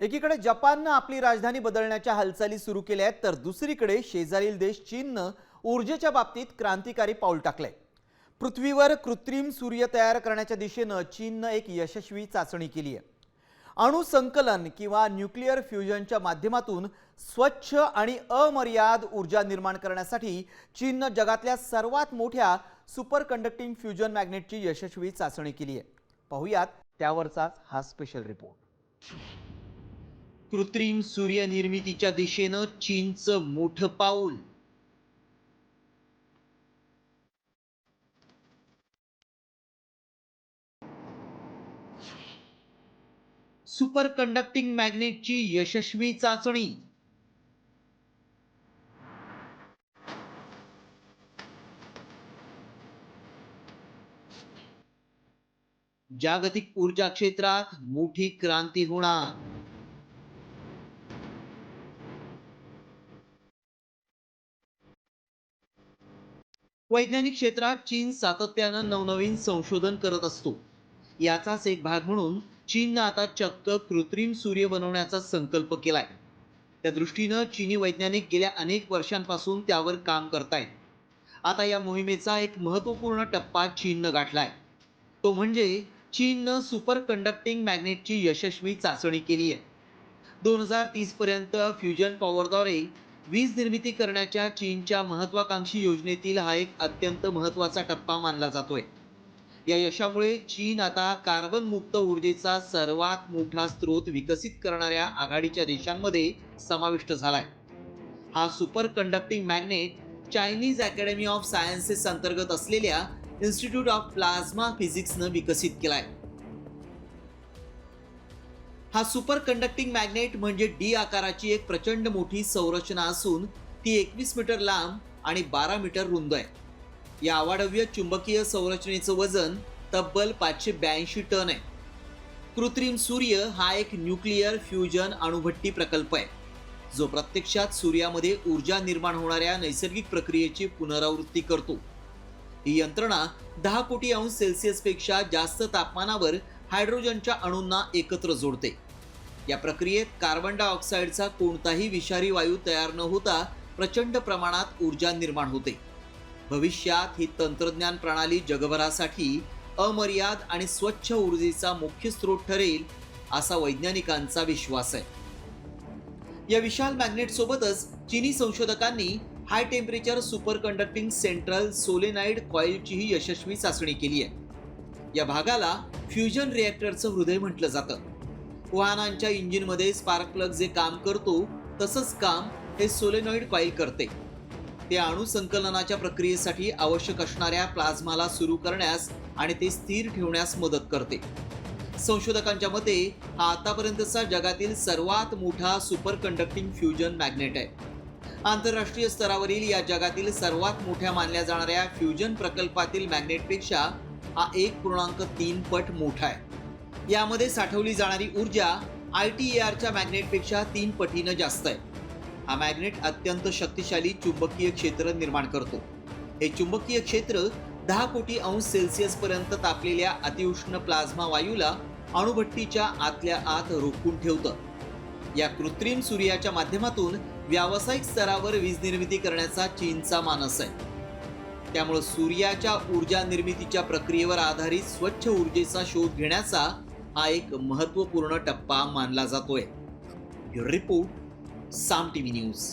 एकीकडे जपाननं आपली राजधानी बदलण्याच्या हालचाली सुरू केल्या आहेत, तर दुसरीकडे शेजारील देश चीननं ऊर्जेच्या बाबतीत क्रांतिकारी पाऊल टाकलंय. पृथ्वीवर कृत्रिम सूर्य तयार करण्याच्या दिशेनं चीननं एक यशस्वी चाचणी केली आहे. अणुसंकलन किंवा न्यूक्लिअर फ्युजनच्या माध्यमातून स्वच्छ आणि अमर्याद ऊर्जा निर्माण करण्यासाठी चीननं जगातल्या सर्वात मोठ्या सुपर कंडक्टिंग फ्युजन मॅग्नेटची यशस्वी चाचणी केली आहे. पाहूयात त्यावरचा हा स्पेशल रिपोर्ट. कृत्रिम सूर्य निर्मितीच्या दिशेनं चीनचं मोठं पाऊल. सुपर कंडक्टिंग मॅग्नेटची यशस्वी चाचणी. जागतिक ऊर्जा क्षेत्रात मोठी क्रांती होणार. वैज्ञानिक क्षेत्रात चीन सातत्यानं नवनवीन संशोधन करत असतो. याचाच एक भाग म्हणून चीननं आता चक्क कृत्रिम सूर्य बनवण्याचा संकल्प केलाय. त्या दृष्टीनं चीनी वैज्ञानिक गेल्या अनेक वर्षांपासून त्यावर काम करतायत. आता या मोहिमेचा एक महत्त्वपूर्ण टप्पा चीननं गाठलाय. तो म्हणजे चीननं सुपर कंडक्टिंग मॅग्नेटची यशस्वी चाचणी केली आहे. 2030 पर्यंत फ्युजन पॉवरद्वारे वीज निर्मिती करण्याच्या चीनच्या महत्वाकांक्षी योजनेतील हा एक अत्यंत महत्त्वाचा टप्पा मानला जातोय. या यशामुळे चीन आता कार्बन मुक्त ऊर्जेचा सर्वात मोठा स्रोत विकसित करणाऱ्या आघाडीच्या देशांमध्ये समाविष्ट झालाय. हा super conducting magnet Chinese academy of sciences अंतर्गत असलेल्या इन्स्टिट्यूट ऑफ प्लाझ्मा फिजिक्सनं विकसित केलाय. हा सुपर कंडक्टिंग मॅग्नेट म्हणजे डी आकाराची एक प्रचंड मोठी संरचना असून ती 21 मीटर लांब आणि 12 मीटर रुंद आहे. या अवाढव्य चुंबकीय संरचनेचं वजन तब्बल 582 टन आहे. कृत्रिम सूर्य हा एक न्यूक्लिअर फ्युजन अणुभट्टी प्रकल्प आहे, जो प्रत्यक्षात सूर्यामध्ये ऊर्जा निर्माण होणाऱ्या नैसर्गिक प्रक्रियेची पुनरावृत्ती करतो. ही यंत्रणा 10 कोटी अंश सेल्सिअस पेक्षा जास्त तापमानावर हायड्रोजनच्या अणूंना एकत्र जोडते. या प्रक्रियेत कार्बन डायऑक्साईडचा कोणताही विषारी वायू तयार न होता प्रचंड प्रमाणात ऊर्जा निर्माण होते. भविष्यात ही तंत्रज्ञान प्रणाली जगभरासाठी अमर्याद आणि स्वच्छ ऊर्जेचा मुख्य स्रोत ठरेल, असा वैज्ञानिकांचा विश्वास आहे. या विशाल मॅग्नेट सोबतच चीनी संशोधकांनी high temperature super conducting central solenoid कॉइलचीही यशस्वी चाचणी केली आहे. या भागाला फ्युजन रिएक्टरचं हृदय म्हटलं जातं. वाहनांच्या इंजिनमध्ये स्पार्क प्लग जे काम करतो तसंच काम हे सोलेनॉइड कॉइल करते. ते अणु संकलनाच्या प्रक्रियेसाठी आवश्यक असणाऱ्या प्लाझ्माला सुरू करण्यास आणि ते स्थिर ठेवण्यास मदत करते. संशोधकांच्या मते हा आतापर्यंतचा जगातील सर्वात मोठा सुपर कंडक्टिंग फ्युजन मॅग्नेट आहे. आंतरराष्ट्रीय स्तरावरील या जगातील सर्वात मोठ्या मानल्या जाणाऱ्या फ्युजन प्रकल्पातील मॅग्नेटपेक्षा हा 1.3 पट मोठा आहे. यामध्ये साठवली जाणारी ऊर्जा ITERच्या मॅग्नेटपेक्षा 3 पटीनं जास्त आहे. हा मॅग्नेट अत्यंत शक्तिशाली चुंबकीय क्षेत्र निर्माण करतो. हे चुंबकीय क्षेत्र 10 कोटी अंश सेल्सिअस पर्यंत तापलेल्या अतिउष्ण प्लाझ्मा वायूला अणुभट्टीच्या आतल्या आत रोखून ठेवतं. या कृत्रिम सूर्याच्या माध्यमातून व्यावसायिक स्तरावर वीज निर्मिती करण्याचा चीनचा मानस आहे. त्यामुळे सूर्याच्या ऊर्जा निर्मितीच्या प्रक्रियेवर आधारित स्वच्छ ऊर्जेचा शोध घेण्याचा हा एक महत्त्वपूर्ण टप्पा मानला जातोय. रिपोर्ट साम टीव्ही न्यूज.